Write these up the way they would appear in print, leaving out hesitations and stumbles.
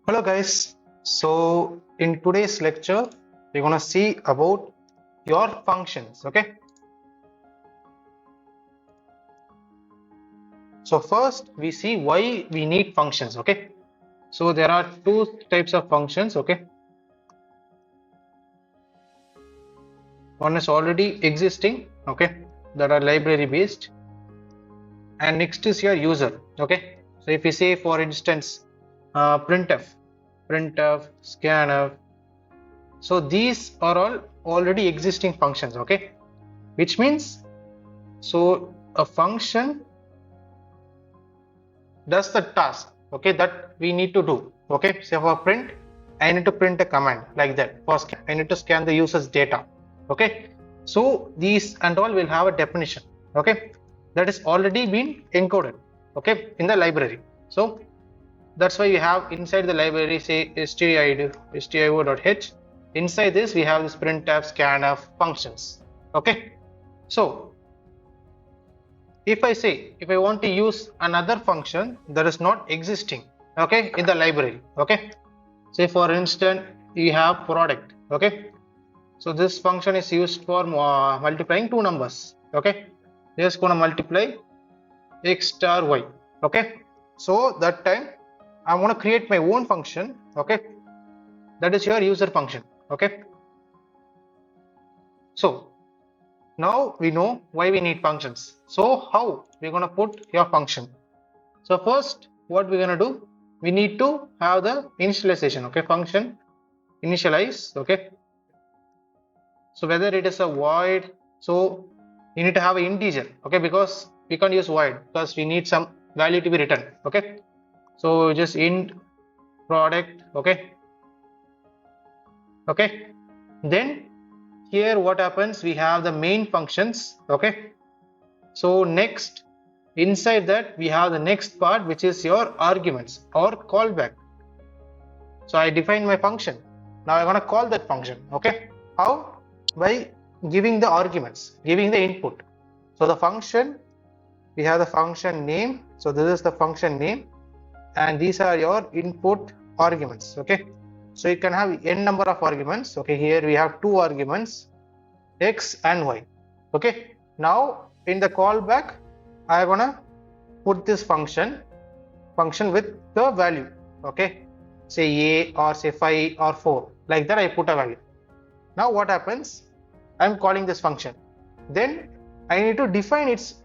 Hello guys, so in today's lecture we're gonna see about your functions. Okay, so first we see why we need functions. Okay, so there are two types of functions. Okay, one is already existing, okay, that are library based, and next is your user. Okay, so if we say for instance printf, scanf, so these are all already existing functions. Okay, which means so a function does the task, okay, that we need to do. Okay, so for print I need to print a command like that. For scan I need to scan the user's data. Okay, so these and all will have a definition, okay, that is already been encoded, okay, in the library. So that's why we have inside the library say stdio.h. Inside this we have this printf, scanf functions. Okay, so if I want to use another function that is not existing, okay, in the library, okay, say for instance you have product, okay, so this function is used for multiplying two numbers, okay, just gonna multiply x star y, okay, so that time I want to create my own function, okay, that is your user function. Okay, so now we know why we need functions. So how we're going to put your function? So first what we're going to do, we need to have the initialization, okay, function initialize. Okay, so whether it is a void, so you need to have an integer, okay, because we can't use void because we need some value to be written. Okay, so just int product. Okay, then here what happens, we have the main functions. Okay, so next inside that we have the next part, which is your arguments or callback. So I define my function, now I want to call that function. Okay, how? By giving the arguments, giving the input. So the function, we have the function name, so this is the function name and these are your input arguments. Okay, so you can have n number of arguments. Okay, here we have two arguments, x and y. Okay, now in the callback I wanna put this function with the value, okay, say a or say 5 or 4, like that I put a value. Now what happens, I'm calling this function, then I need to define its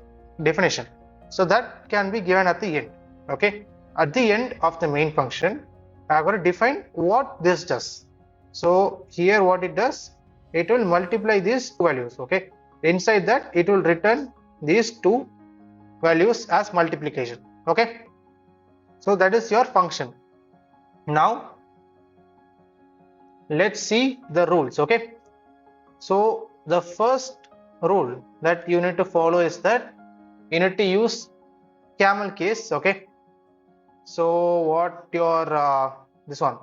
definition, so that can be given at the end. Okay, at the end of the main function I'm going to define what this does. So here what it does, it will multiply these two values. Okay, inside that it will return these two values as multiplication. Okay, so that is your function. Now let's see the rules. Okay, so the first rule that you need to follow is that you need to use camel case. Okay, so what your this one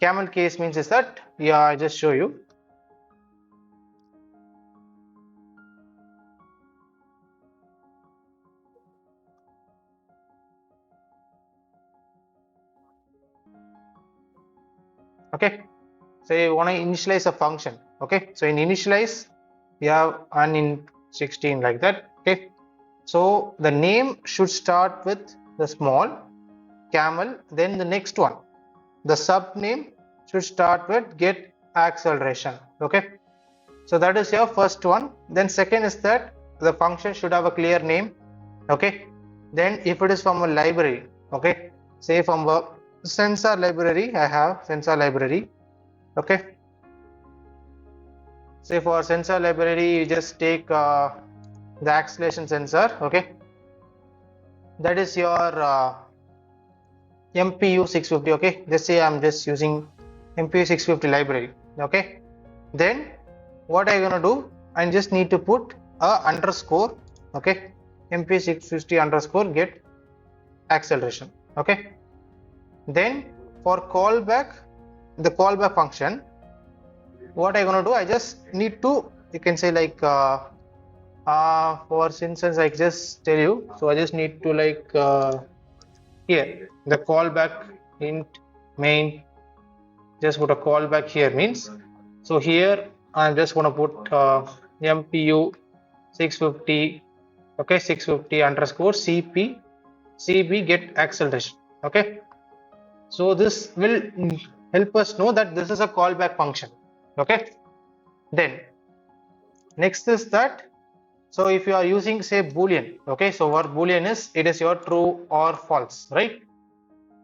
camel case means is that, yeah, I just show you. Okay, so you want to initialize a function. Okay, so in initialize we have in 16 like that. Okay, so the name should start with the small camel, then the next one, the sub name should start with get acceleration. Okay, so that is your first one. Then second is that the function should have a clear name. Okay, then if it is from a library, okay, say from a sensor library, I have sensor library. Okay, say for sensor library you just take the acceleration sensor. Okay, that is your MPU 650. Okay, just say I'm just using MPU 650 library. Okay, then what I'm gonna do, I just need to put a underscore. Okay, MPU 650 underscore get acceleration. Okay, then for callback, the callback function, what I'm gonna do, I just need to, you can say like for instance I just tell you, so I just need to like here the callback int main, just put a callback here means, so here I'm just going to put MPU 650, okay, 650 underscore CB get acceleration, okay. So this will help us know that this is a callback function, okay. Then next is that, so if you are using say boolean, okay, so what boolean is, it is your true or false, right?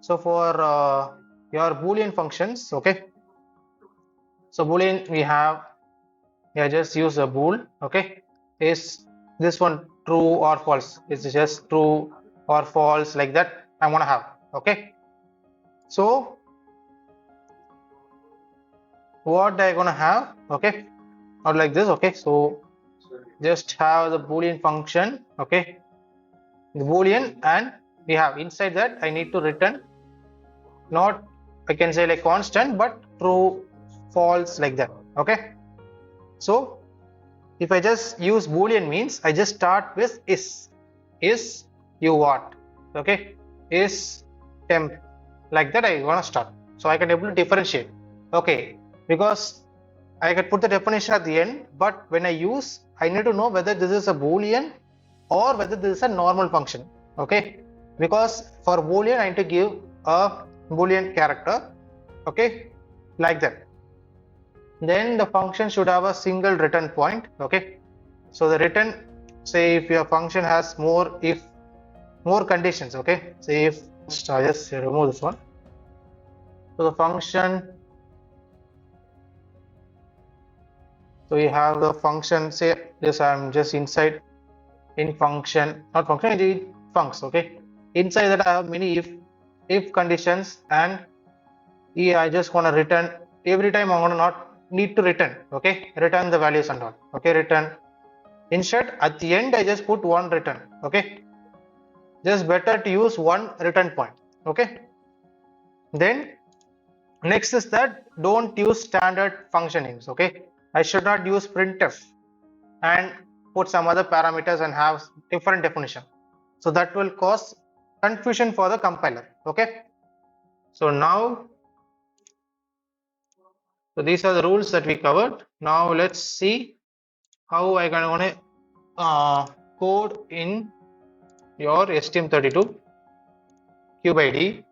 So for your boolean functions, okay, so boolean we have, yeah, just use a bool, okay, is this one true or false, it's just true or false, like that I want to have, okay. So what I gonna have, okay, or like this, okay, so just have the boolean function, okay, the boolean, and we have inside that I need to return, not I can say like constant, but true, false, like that, okay. So if I just use boolean means I just start with is you what, okay, is temp, like that I want to start, so I can able to differentiate, okay, because I can put the definition at the end, but when I use, I need to know whether this is a boolean or whether this is a normal function, okay, because for boolean I need to give a boolean character, okay, like that. Then the function should have a single return point, okay. So the return, say if your function has more, if more conditions, okay, say if I just remove this one, so the function, so you have the function, say this, I'm just inside in function, not function, it funcs, okay, inside that I have many if conditions, and I just want to return every time, I'm going to not need to return, okay, return the values and all, okay, return. Instead at the end I just put one return, okay, just better to use one return point, okay. Then next is that don't use standard function names, okay, I should not use printf and put some other parameters and have different definition, so that will cause confusion for the compiler, okay. So now, so these are the rules that we covered. Now let's see how I can want to code in your STM32 CubeIDE.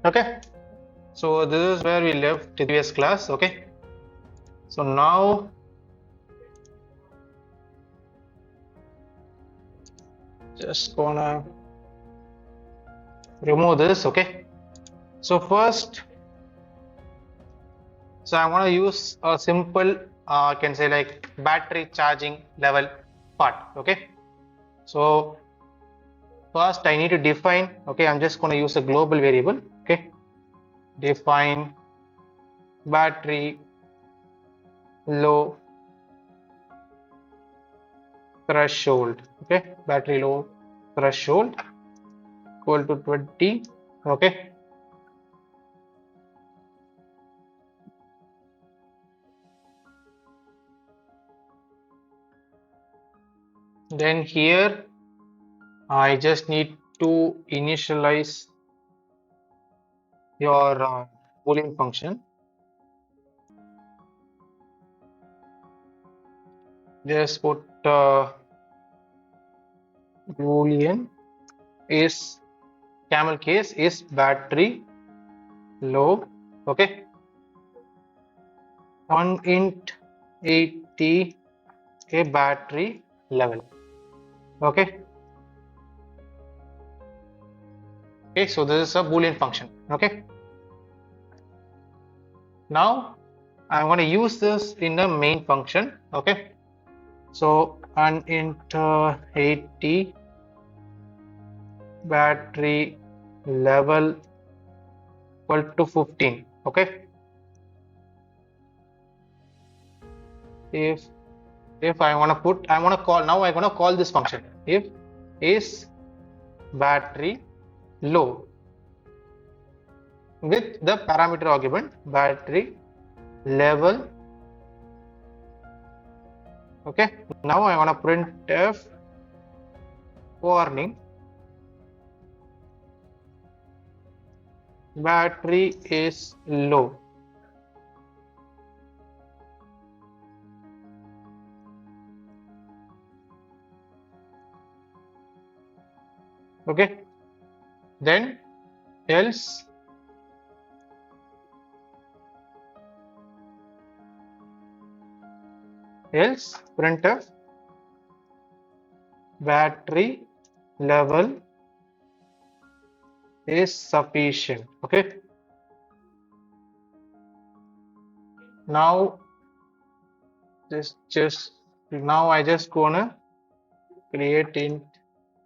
Okay, so this is where we left the previous class, okay. So now just gonna remove this, okay. So first, so I want to use a simple I can say like battery charging level part, okay. So first I need to define, okay, I'm just going to use a global variable, okay, define battery low threshold, okay, battery low threshold equal to 20, okay. Then here I just need to initialize your boolean function, just put boolean is camel case is battery low, okay, on int 80 a battery level, okay. Okay, so this is a boolean function, okay. Now I'm going to use this in a main function. Okay, so unint 80 battery level equal to 15. Okay, if I want to put, I want to call, now I'm going to call this function if is battery low with the parameter argument battery level. Okay, now I want to printf warning battery is low. Okay, then else printf battery level is sufficient. Okay, now just now I just gonna create int,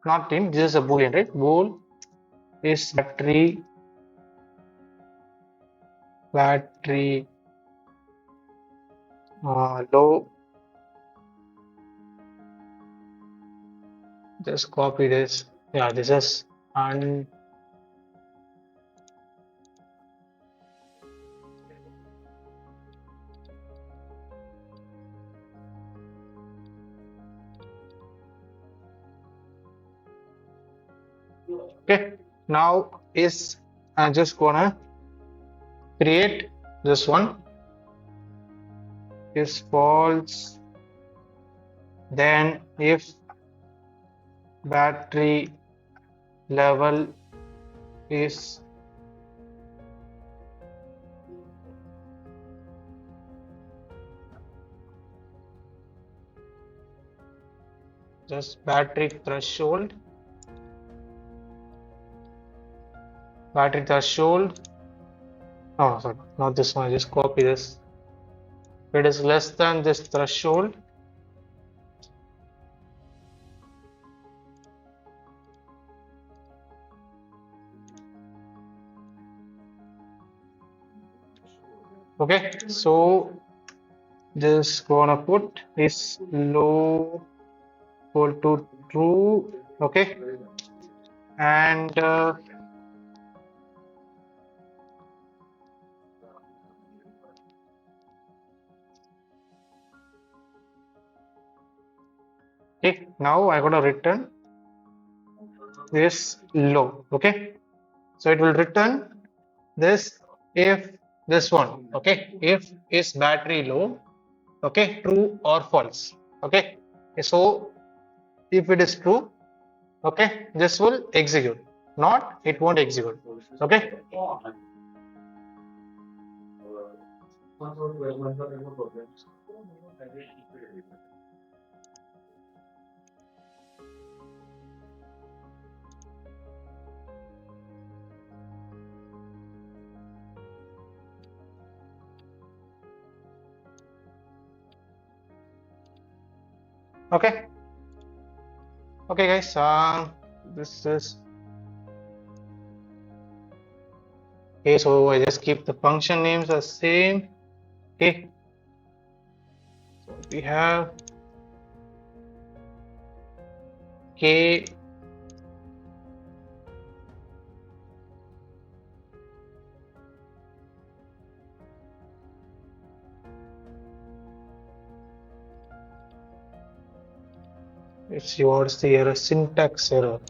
not int, this is a boolean, right? Bool is battery low. Just copy this. Yeah, this is un okay. Now is I'm just gonna create this one is false, then if battery level is just battery threshold oh sorry, not this one, just copy this. If it is less than this threshold, okay, so just gonna put is low equal to true. Okay, and okay, now I gotta return this low. Okay, so it will return this if this one. Okay, if is battery low, okay, true or false. Okay, so if it is true, okay, this will execute, not it won't execute. Okay, okay, okay guys, this is okay, so I just keep the function names the same. Okay, so we have k let's see what's the error, syntax error.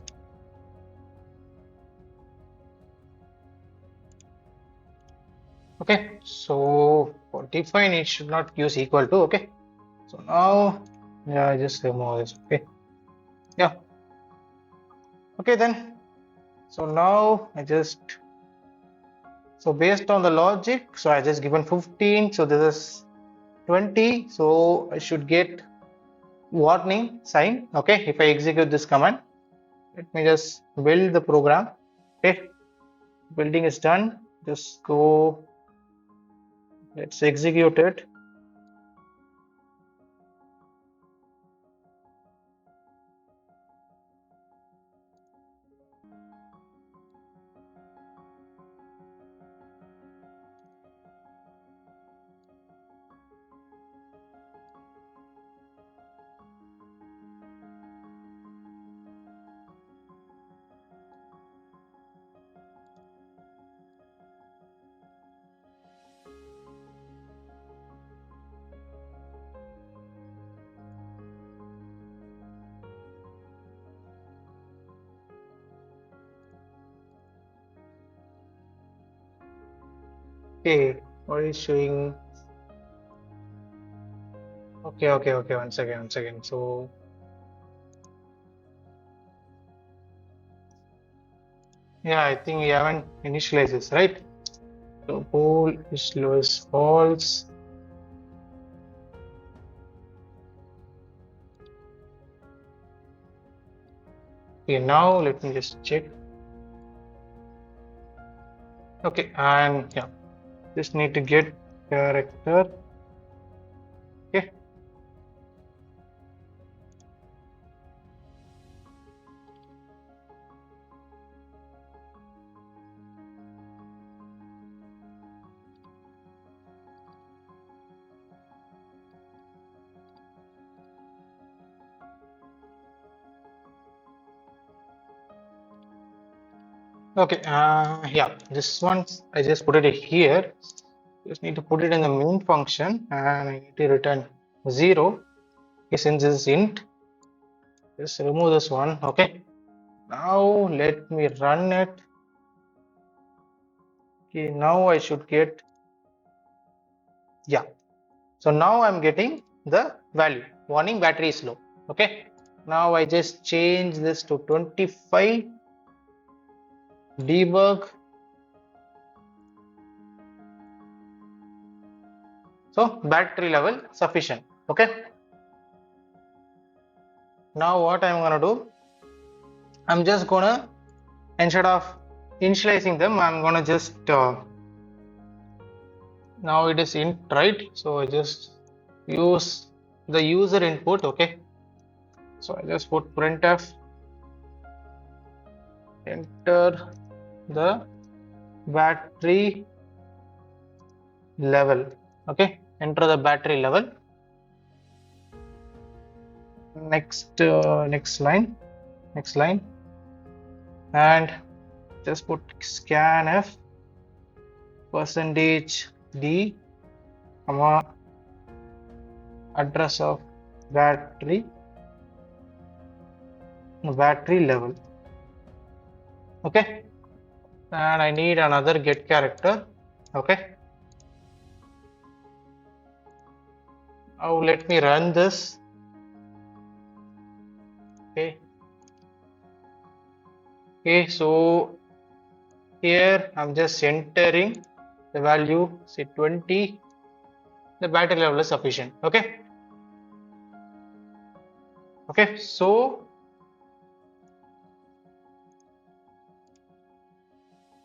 Okay, so for define it should not use equal to. Okay, so now yeah, I just remove this. Okay, yeah, okay then. So now I just, so based on the logic, so I just given 15, so this is 20, so I should get warning sign. Okay, if I execute this command, let me just build the program. Okay, building is done. Just go Let's execute it. Okay, what is showing? Okay. One second. So yeah, I think we haven't initialized this, right? So bool is lowest false. Okay, now let me just check. Okay, and yeah, just need to get character. Okay, okay, yeah, this one I just put it here. Just need to put it in the main function and I need to return 0. Okay, since this is int, just remove this one. Okay, now let me run it. Okay, now I should get, yeah. So now I'm getting the value. Warning, battery is low. Okay, now I just change this to 25. Debug. So battery level sufficient. Okay. Now what I'm gonna do, I'm just gonna, instead of initializing them, I'm gonna just now it is int, right? So I just use the user input. Okay, so I just put printf, enter the battery level. Okay, enter the battery level. Next line, and just put scanf percentage d comma address of battery level. Okay, and I need another get character. Okay, now let me run this. Okay, so here I'm just entering the value, say 20. The battery level is sufficient. Okay, so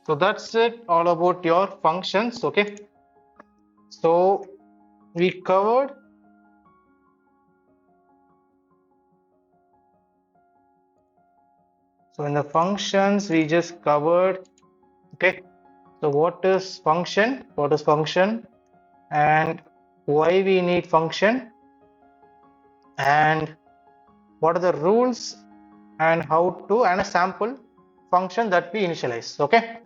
that's it, all about your functions. Okay, so we covered so in the functions we just covered. Okay, so what is function, and why we need function, and what are the rules, and how to, and a sample function that we initialize. Okay,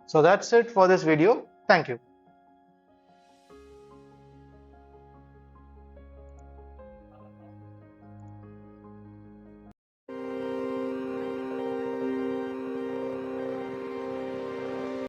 so that's it for this video. Thank you.